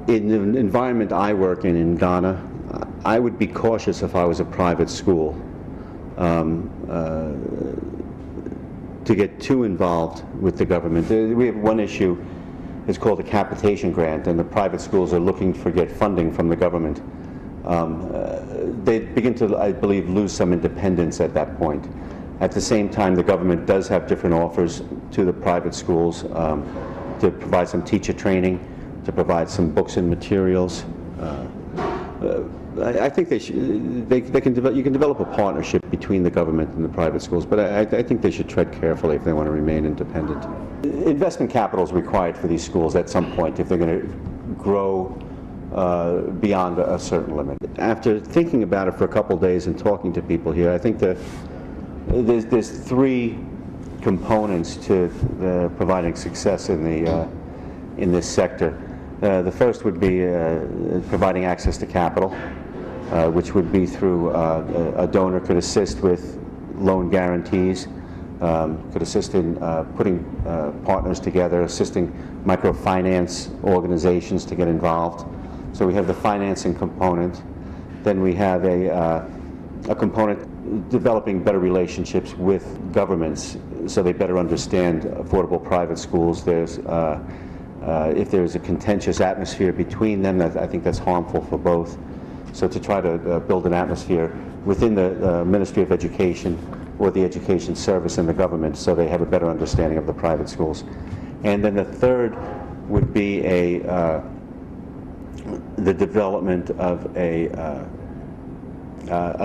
In the environment I work in Ghana, I would be cautious if I was a private school to get too involved with the government. We have one issue, it's called a capitation grant, and the private schools are looking to get funding from the government. They begin to, I believe, lose some independence at that point. At the same time, the government does have different offers to the private schools to provide some teacher training, to provide some books and materials. I think you can develop a partnership between the government and the private schools, but I think they should tread carefully if they want to remain independent. Investment capital is required for these schools at some point if they're going to grow beyond a certain limit. After thinking about it for a couple days and talking to people here, I think that there's three components to providing success in this sector. The first would be providing access to capital, which would be through a donor could assist with loan guarantees, could assist in putting partners together, assisting microfinance organizations to get involved. So we have the financing component. Then we have a component developing better relationships with governments so they better understand affordable private schools. There's if there's a contentious atmosphere between them, I think that's harmful for both. So to try to build an atmosphere within the Ministry of Education or the Education Service in the government so they have a better understanding of the private schools. And then the third would be the development of a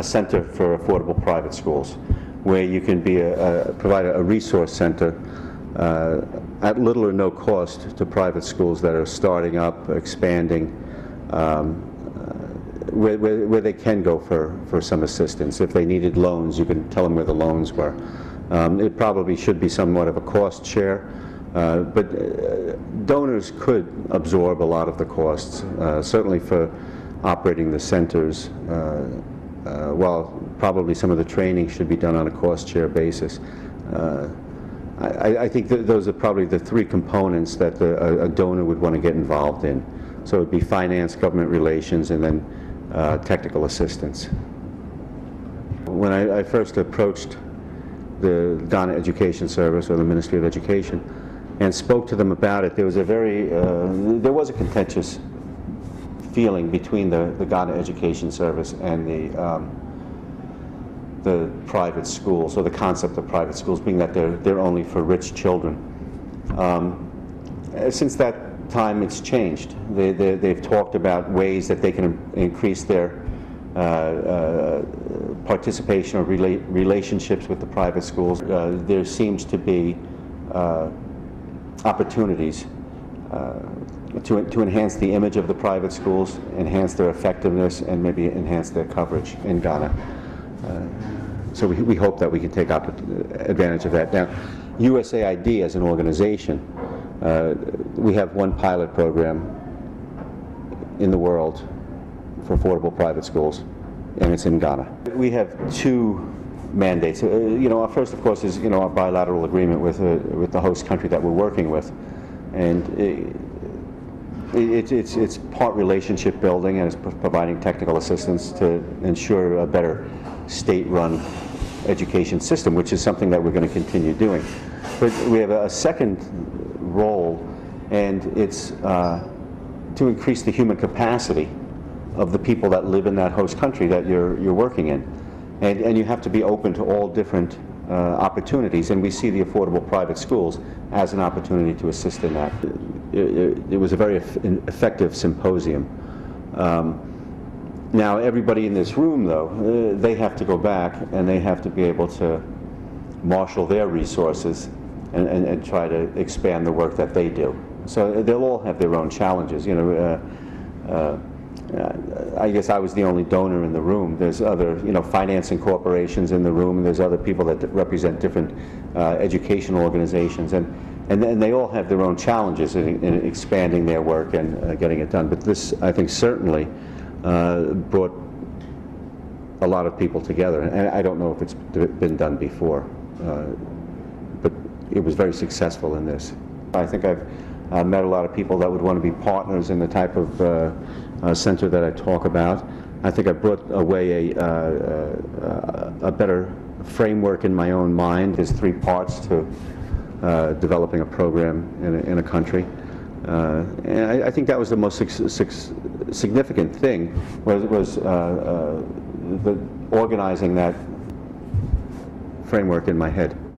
center for affordable private schools, where you can provide a resource center at little or no cost to private schools that are starting up, expanding, where they can go for some assistance. If they needed loans, you can tell them where the loans were. It probably should be somewhat of a cost share, but donors could absorb a lot of the costs, certainly for operating the centers, while probably some of the training should be done on a cost share basis. I think that those are probably the three components that a donor would want to get involved in. So it would be finance, government relations, and then technical assistance. When I first approached the Ghana Education Service or the Ministry of Education and spoke to them about it, there was a contentious feeling between the Ghana Education Service and the private schools, or the concept of private schools being that they're only for rich children. Since that time, it's changed. They've talked about ways that they can increase their participation or relationships with the private schools. There seems to be opportunities to enhance the image of the private schools, enhance their effectiveness, and maybe enhance their coverage in Ghana. So we hope that we can take advantage of that. Now, USAID as an organization, we have one pilot program in the world for affordable private schools, and it's in Ghana. We have two mandates. Our first, of course, is our bilateral agreement with the host country that we're working with, and it's part relationship building, and it's providing technical assistance to ensure a better state-run education system, which is something that we're going to continue doing. But we have a second role, and it's to increase the human capacity of the people that live in that host country that you're working in. And you have to be open to all different opportunities, and we see the affordable private schools as an opportunity to assist in that. It was a very effective symposium. Now, everybody in this room, though, they have to go back and they have to be able to marshal their resources and try to expand the work that they do. So they'll all have their own challenges. I guess I was the only donor in the room. There's other, financing corporations in the room, and there's other people that represent different educational organizations, and they all have their own challenges in expanding their work and getting it done. But this, I think, certainly brought a lot of people together, and I don't know if it's been done before, but it was very successful in this. I think I've met a lot of people that would want to be partners in the type of center that I talk about. I think I brought away a better framework in my own mind. There's three parts to developing a program in a country. And I think that was the most significant thing, was organizing that framework in my head.